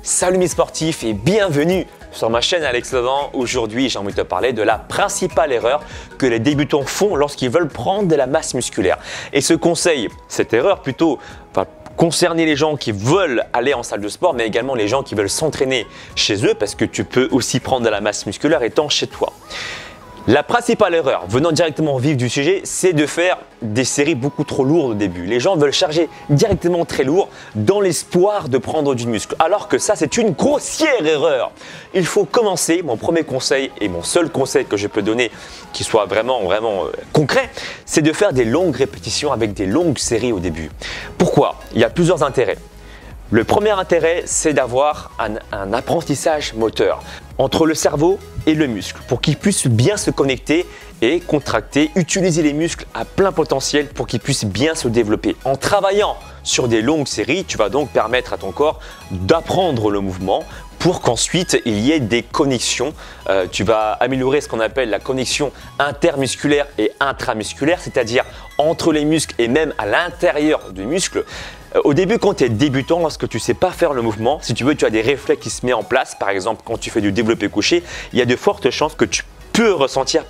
Salut mes sportifs et bienvenue sur ma chaîne Alex Levent. Aujourd'hui, j'ai envie de te parler de la principale erreur que les débutants font lorsqu'ils veulent prendre de la masse musculaire. Et ce conseil, cette erreur plutôt, va concerner les gens qui veulent aller en salle de sport, mais également les gens qui veulent s'entraîner chez eux parce que tu peux aussi prendre de la masse musculaire étant chez toi. La principale erreur, venant directement au vif du sujet, c'est de faire des séries beaucoup trop lourdes au début. Les gens veulent charger directement très lourd dans l'espoir de prendre du muscle, alors que ça, c'est une grossière erreur. Il faut commencer, mon premier conseil et mon seul conseil que je peux donner, qui soit vraiment concret, c'est de faire des longues répétitions avec des longues séries au début. Pourquoi? Il y a plusieurs intérêts. Le premier intérêt, c'est d'avoir un apprentissage moteur entre le cerveau et le muscle pour qu'ils puissent bien se connecter et contracter, utiliser les muscles à plein potentiel pour qu'ils puissent bien se développer. En travaillant sur des longues séries, tu vas donc permettre à ton corps d'apprendre le mouvement pour qu'ensuite il y ait des connexions. Tu vas améliorer ce qu'on appelle la connexion intermusculaire et intramusculaire, c'est-à-dire entre les muscles et même à l'intérieur du muscle. Au début, quand tu es débutant, lorsque tu ne sais pas faire le mouvement, si tu veux, tu as des réflexes qui se mettent en place. Par exemple, quand tu fais du développé couché, il y a de fortes chances que tu peux ressentir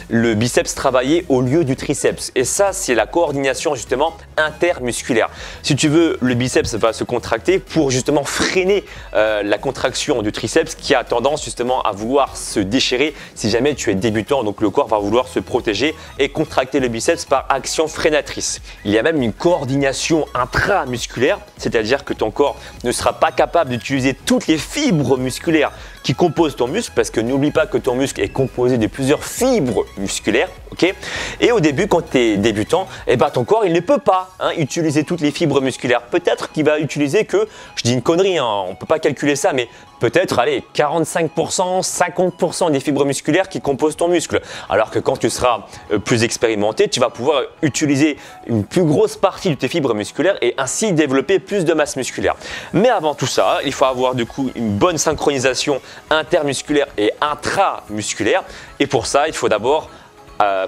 le biceps travailler au lieu du triceps. Et ça, c'est la coordination justement intermusculaire. Si tu veux, le biceps va se contracter pour justement freiner la contraction du triceps qui a tendance justement à vouloir se déchirer si jamais tu es débutant. Donc le corps va vouloir se protéger et contracter le biceps par action freinatrice. Il y a même une coordination intramusculaire, c'est-à-dire que ton corps ne sera pas capable d'utiliser toutes les fibres musculaires qui composent ton muscle, parce que n'oublie pas que ton muscle est composé de plusieurs fibres musculaires. Okay, et au début, quand tu es débutant, ton corps il ne peut pas utiliser toutes les fibres musculaires. Peut-être qu'il va utiliser que, je dis une connerie, on ne peut pas calculer ça, mais peut-être 45%, 50% des fibres musculaires qui composent ton muscle. Alors que quand tu seras plus expérimenté, tu vas pouvoir utiliser une plus grosse partie de tes fibres musculaires et ainsi développer plus de masse musculaire. Mais avant tout ça, il faut avoir du coup une bonne synchronisation intermusculaire et intramusculaire. Et pour ça, il faut d'abord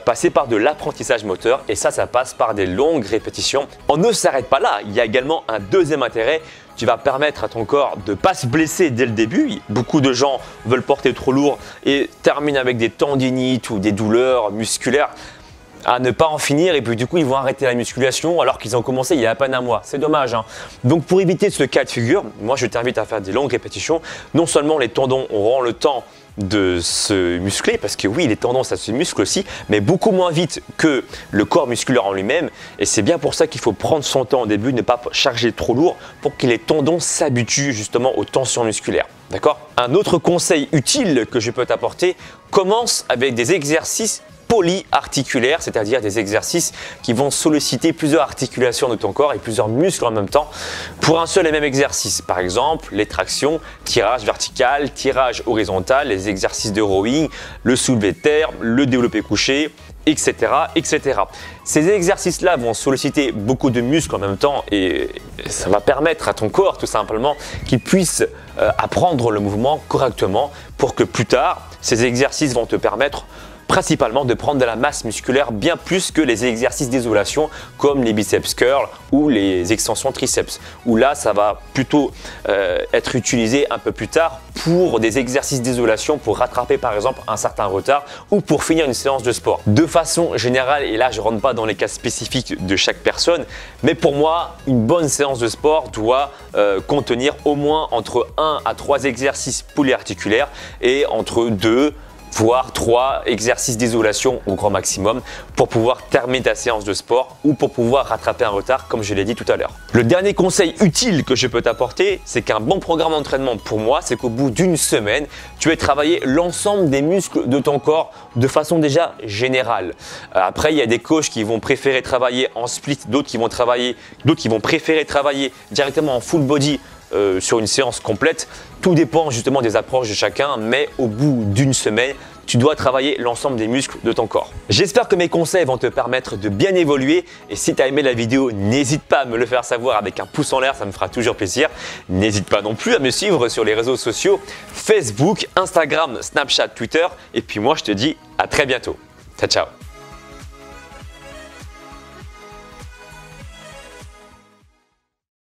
passer par de l'apprentissage moteur, et ça passe par des longues répétitions. On ne s'arrête pas là, il y a également un deuxième intérêt. Tu vas permettre à ton corps de ne pas se blesser dès le début. Beaucoup de gens veulent porter trop lourd et terminent avec des tendinites ou des douleurs musculaires à ne pas en finir, et puis du coup ils vont arrêter la musculation alors qu'ils ont commencé il y a à peine un mois. C'est dommage. Donc pour éviter ce cas de figure, moi je t'invite à faire des longues répétitions. Non seulement les tendons auront le temps de se muscler, parce que oui, les tendons ça se muscle aussi, mais beaucoup moins vite que le corps musculaire en lui-même, et c'est bien pour ça qu'il faut prendre son temps au début, ne pas charger trop lourd pour que les tendons s'habituent justement aux tensions musculaires. D'accord? Un autre conseil utile que je peux t'apporter, commence avec des exercices polyarticulaires, c'est-à-dire des exercices qui vont solliciter plusieurs articulations de ton corps et plusieurs muscles en même temps pour un seul et même exercice. Par exemple, les tractions, tirage vertical, tirage horizontal, les exercices de rowing, le soulevé de terre, le développé couché, etc., etc. Ces exercices-là vont solliciter beaucoup de muscles en même temps et ça va permettre à ton corps tout simplement qu'il puisse apprendre le mouvement correctement pour que plus tard, ces exercices vont te permettre principalement de prendre de la masse musculaire bien plus que les exercices d'isolation comme les biceps curls ou les extensions triceps, où là ça va plutôt être utilisé un peu plus tard pour des exercices d'isolation pour rattraper par exemple un certain retard ou pour finir une séance de sport. De façon générale, et là je ne rentre pas dans les cas spécifiques de chaque personne, mais pour moi une bonne séance de sport doit contenir au moins entre 1 à 3 exercices polyarticulaires et entre 2 voire 3 exercices d'isolation au grand maximum pour pouvoir terminer ta séance de sport ou pour pouvoir rattraper un retard comme je l'ai dit tout à l'heure. Le dernier conseil utile que je peux t'apporter, c'est qu'un bon programme d'entraînement pour moi, c'est qu'au bout d'une semaine, tu aies travaillé l'ensemble des muscles de ton corps de façon déjà générale. Après, il y a des coachs qui vont préférer travailler en split, d'autres qui vont préférer travailler directement en full body sur une séance complète. Tout dépend justement des approches de chacun, mais au bout d'une semaine, tu dois travailler l'ensemble des muscles de ton corps. J'espère que mes conseils vont te permettre de bien évoluer, et si tu as aimé la vidéo, n'hésite pas à me le faire savoir avec un pouce en l'air, ça me fera toujours plaisir. N'hésite pas non plus à me suivre sur les réseaux sociaux Facebook, Instagram, Snapchat, Twitter, et puis moi je te dis à très bientôt. Ciao, ciao.